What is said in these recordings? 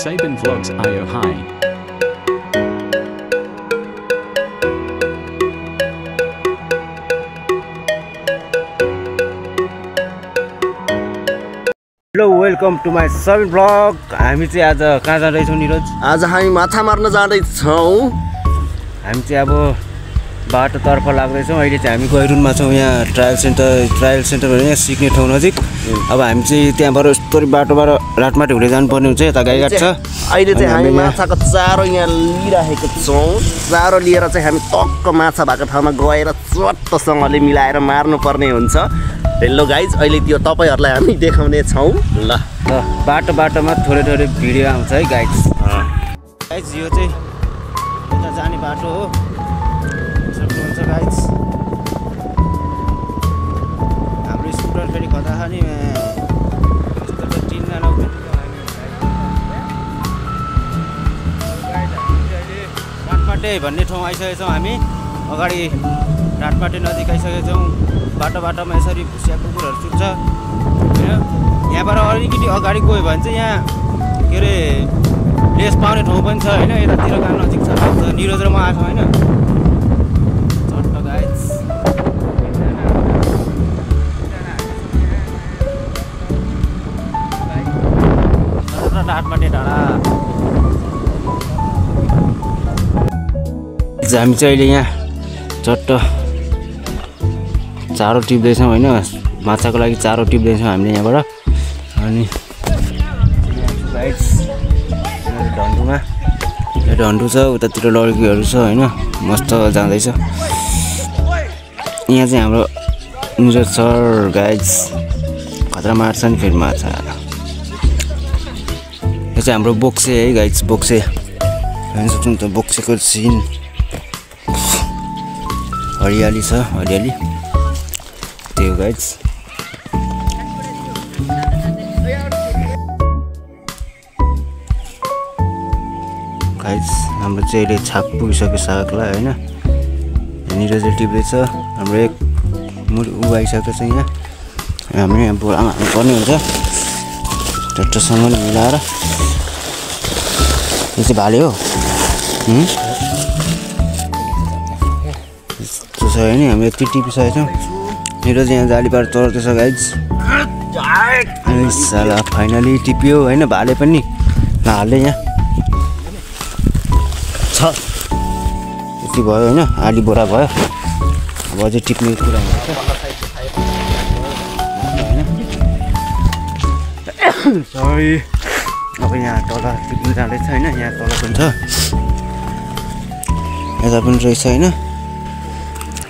Sabin Vlogs Io Hi. Hello welcome to my Sabin blog. हामी चाहिँ आज कहाँ जाँदैछौँ निरज? आज हामी माछा मार्न जाँदैछौँ। हामी चाहिँ अब बाटोतर्फ लाग्दैछौँ। अहिले चाहिँ हामी गैरुनमा छौँ, यहाँ ट्रायल सेन्टर भनेर यहाँ सिक्ने ठाउँ नजिक। अब हामी चाहिँ त्यहाँबाट यस्तो बाटोबाट रातमाटी हुँदै जानुपर्ने हुन्छ। यता गाईघाट छ। अहिले चाहिँ हामी माछाको चारो यहाँ लिइरहेको छौँ। चारो लिएर चाहिँ हामी टक्क माछा भएको ठाउँमा गएर चट्टसँगले मिलाएर मार्नुपर्ने हुन्छ। हेलो गाइज, अहिले त्यो तपाईँहरूलाई हामी देखाउने छौँ। ल बाटोमा थोरै भिडियो आउँछ है गाइज। यो चाहिँ उता जाने बाटो हो। हुन्छ गाइज, हाम्रो स्कुटर फेरि कता खाने रातमाटे भन्ने ठाउँ आइसकेको छौँ हामी। अगाडि रातमाटे नजिक आइसकेको छौँ। बाटोमा यसरी भुसिया कुकुरहरू सुत्छ होइन। यहाँबाट अलिकति अगाडि गयो भने चाहिँ यहाँ के अरे लेस पाउने ठाउँ पनि छ होइन। यतातिर कहाँ नजिक छ निरज र म आएको होइन। चट्ट गाइज रातमाटे डाँडा। हामी चाहिँ अहिले यहाँ चट्ट चारो टिप्दैछौँ होइन। माछाको लागि चारो टिप्दैछौँ हामीले यहाँबाट। अनि ढन्डुमा ढन्डु छ, उतातिर लड्कीहरू छ होइन। मस्त जाँदैछ। यहाँ चाहिँ हाम्रो निरज सर गाइज खतरा मार्छ नि फेरि माछा। यो चाहिँ हाम्रो बोक्से है गाइज, बोक्से हेर्न सक्छौँ त। बोक्सेको सिन हरियाली छ, हरियाली त्यो गाइज। गाइज हाम्रो चाहिँ अहिले छाक पुगिसक्यो सागलाई होइन। निरजले टिप्दैछ। हाम्रो एक मुरी उभाइसकेको छ यहाँ। हामी यहाँ बोरामा हाल्नुपर्ने हुन्छ ट्र्याक्टरसँग मिलाएर। यो चाहिँ भाले हो यस्तो छ होइन। हामी यति टिपिसकेको छौँ। निरज यहाँ जाली पार चढ्दैछ गाइज। साला फाइनली टिप्यो होइन। भाले पनि हाल्दै यहाँ छ। यति भयो होइन, आली बोरा भयो। अब अझै टिप्ने कुरा हुन्छ सरी। अब यहाँ तल टिप्नु जाँदैछ होइन। यहाँ तल पनि छ, यता पनि रहेछ होइन।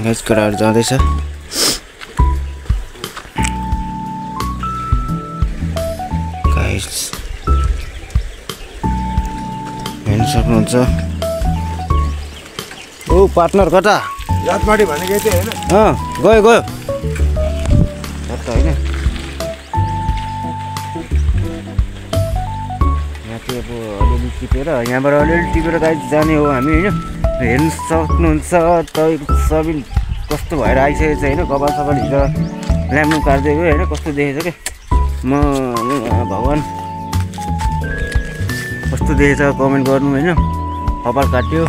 गाइज केटाहरू जाँदैछ। हेर्न सक्नुहुन्छ। ओ पार्टनर कता? रातमाटी भनेको चाहिँ होइन। गयो होइन। यहाँ चाहिँ अब अलिअलि टिपेर यहाँबाट अलिअलि टिपेर गाइज जाने हो हामी होइन। हेर्न सक्नुहुन्छ तपाईँको सबै कस्तो भएर आइसकेको छ होइन। कपाल सपाल हिजो ल्याम्बु काट्दिएको होइन। कस्तो देखेछ क्या म भगवान्, कस्तो देखेछ कमेन्ट गर्नु होइन। कपाल काट्यो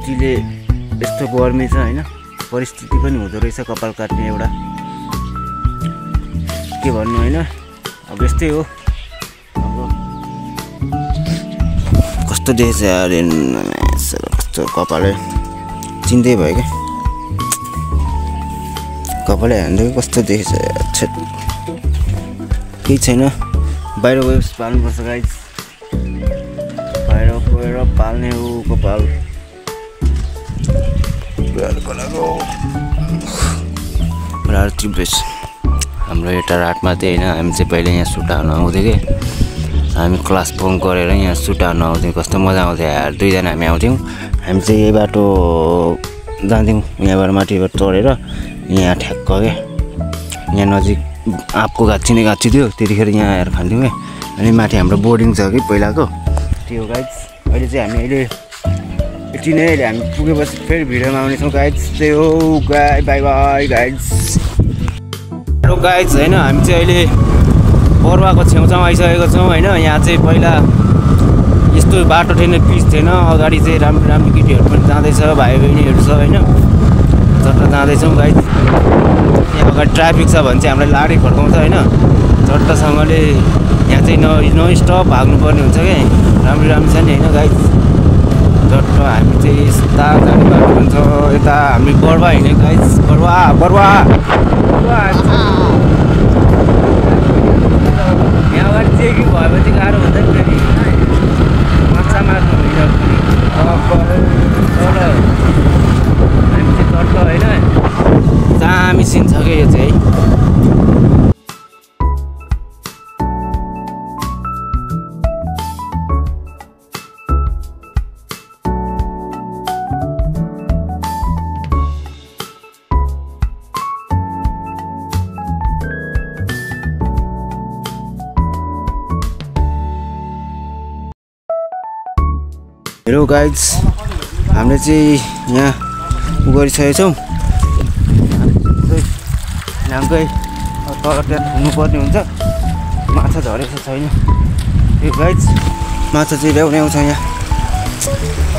चिले, यस्तो गर्मी छ होइन। परिस्थिति पनि हुँदो रहेछ कपाल काट्ने एउटा, के भन्नु होइन। अब यस्तै हो। अब कस्तो देखेछ यार, कस्तो कपालै चिन्दै भयो क्या। कपालै हान्दै कस्तो देखेछ यार। केही छैन, बाहिर गयो पाल्नुपर्छ गाइज। बाहिर गएर पाल्ने हो कपाल। टिप्दैछ हाम्रो एउटा रातमा चाहिँ होइन। हामी चाहिँ पहिले यहाँ सुट हाल्नु आउँथ्यो कि। हामी क्लास बङ्क गरेर यहाँ सुट हाल्नु आउँथ्यौँ। कस्तो मजा आउँथ्यो यार। दुईजना हामी आउँथ्यौँ। हामी चाहिँ यही बाटो जान्थ्यौँ। यहाँबाट माथिबाट चढेर यहाँ ठ्याक्क क्या यहाँ नजिक आँपको गाछी थियो। त्यतिखेर यहाँ आएर खान्थ्यौँ क्या। अनि माथि हाम्रो बोर्डिङ छ कि पहिलाको त्यो गाइज। अहिले चाहिँ हामी यति नै। अहिले हामी पुगेपछि फेरि भिडियोमा आउनेछौँ गाइज। त्यही हो गाई, by by guys. Hello guys होइन। हामी चाहिँ अहिले बरुवाको छेउछाउ आइसकेको छौँ होइन। यहाँ चाहिँ पहिला यस्तो बाटो थिएन, पिच थिएन। अगाडि चाहिँ राम्रो राम्रो केटीहरू पनि जाँदैछ, भाइ बहिनीहरू छ होइन, झट्ट जाँदैछौँ गाइज। यहाँ अगाडि ट्राफिक छ भने चाहिँ हामीलाई लाडी फर्काउँछ होइन, झट्टसँगले यहाँ चाहिँ नो स्टप भाग्नुपर्ने हुन्छ क्या। राम्रो राम्रो छ नि होइन गाइज। झट्ट हामी चाहिँ यस्ता जाने बाटो हुन्छ। यता हामी बरुवा हिँड्यो गाइज, बरुवा यहाँ अगाडि चेकिङ भएपछि गाह्रो हुन्छ नि फेरि, माछा मार्नु हुन्छ। हामी चाहिँ झट्ट होइन दामी सिन छ क्या यो चाहिँ है। हेलो गाइज, हामीले चाहिँ यहाँ गरिसकेको छौँ। ढाङ्कै तल त्यहाँ हुनुपर्ने हुन्छ। माछा झरेको छैन यो गाइज, माछा चाहिँ ल्याउने आउँछ यहाँ।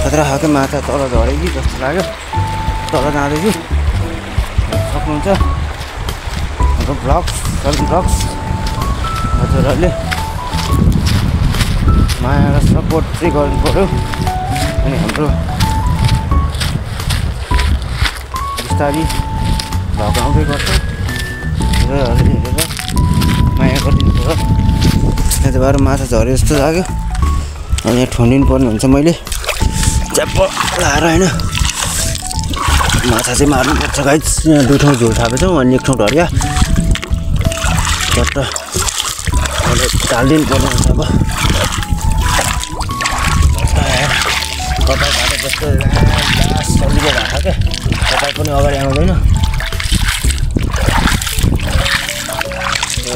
खतरा खालको माछा तल झऱ्यो कि जस्तो लाग्यो, तल जाँदैछु। सक्नुहुन्छ हाम्रो ब्लग्स हजुरहरूले माया र सपोर्ट चाहिँ गर्नु पऱ्यो। अनि हाम्रो बिस्तारी भ्लग आउँदै गर्छ, हेरेर माया गरिदिनु पऱ्यो। यहाँ त बाह्र माछा झऱ्यो जस्तो लाग्यो। अनि यहाँ ठुनिनु पर्ने हुन्छ। मैले च्याप्प लाएर होइन माछा चाहिँ मार्नुपर्छ गाइज। यहाँ दुई ठाउँ झोल थापेछौँ अनि एक ठाउँ ढडिया झट्ट अहिले टालिदिनु पर्ने हुन्छ। अब कपाल काटे जस्तो सजिलो भएको क्या, कपाल पनि अगाडि आउँदैन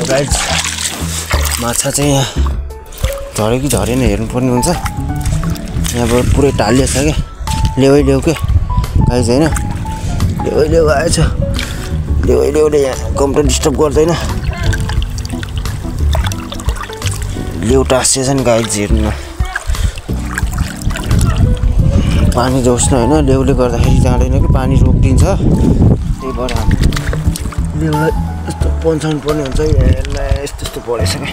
गाइज। माछा चाहिँ यहाँ झऱ्यो कि झरेन हेर्नुपर्ने हुन्छ। यहाँबाट पुरै टालिएको छ क्या, लेउ क्या गाइज होइन। लेउ आएछ, लेउले यहाँ कम्प्लेन डिस्टर्ब गर्दैन। लेउ टाँसिएछ नि गाइज, हेर्नु पानी जोस् न होइन। लेउले गर्दाखेरि जाँदैन कि पानी रोकिदिन्छ, त्यही भएर लेउलाई यस्तो पन्छाउनु पर्ने हुन्छ। हेर्न यस्तो परेछ क्या।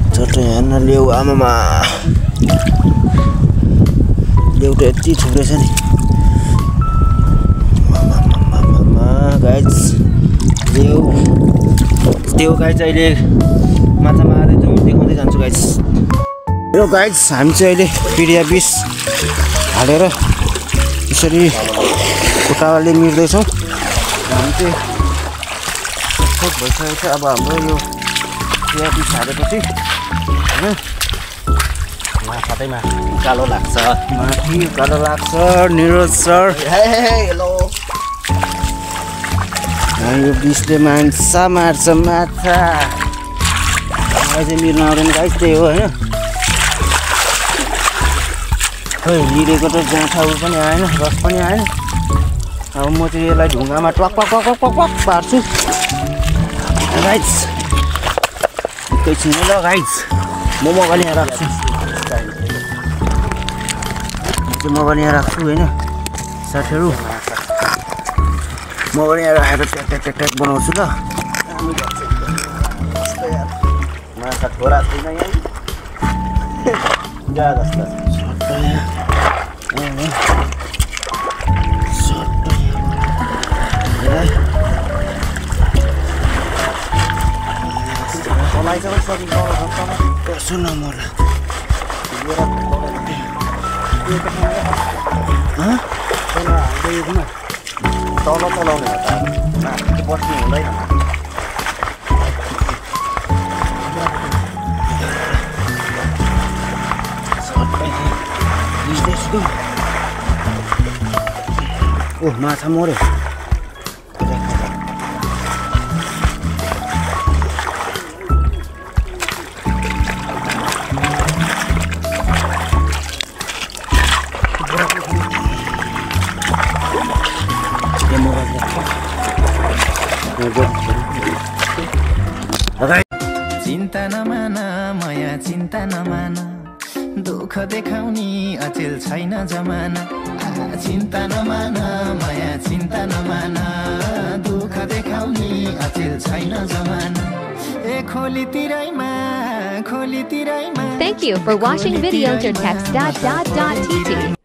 झट्ट हेर्न लेउ, आमामा लेउ त यति थुप्रै छ नि गाइज। लेउ गाइज अहिले माछा मार्दैछौँ, देखाउँदै जान्छु गाइज। हेलो गाइज, हामी चाहिँ अहिले पिडिया बिस हालेर यसरी खुट्टाले मिर्दैछौँ। हामी चाहिँ भइसकेको छ। अब हाम्रो यो पिडिया बिस हालेपछि होइन माथामा कालो लाग्छ, माथि कालो लाग्छ। Niroj sir hello. यो बिसले माछा मार्छ, माछा मलाई चाहिँ मिर्न आउँदैन गाइस, त्यही हो होइन। खै लिरेको त जाँठा उ पनि आएन, रस पनि आएन। अब म चाहिँ यसलाई ढुङ्गामा टक पार्छु गाइस। एकैछिन ल गाइस, म मोबाइल यहाँ राख्छु, मोबाइल यहाँ राख्छु होइन साथीहरू। मोबाइल यहाँ राखेर ट्याक बनाउँछु ल। माछा छोरा छैन यहाँ जा जस्तो सुन मलाई तल चलाउने हो त, माथि बस्नु हुँदैन। ओ माछा मऱ्यो। चिन्ता नमान माया चिन्ता नमान दुःख देखाउने अचेल छैन जमाना चिन्ता नमान माया चिन्ता नमान दुःख देखाउने अचेल छैन जमाना ए खोली तिरैमा Thank you for watching video to text.tt.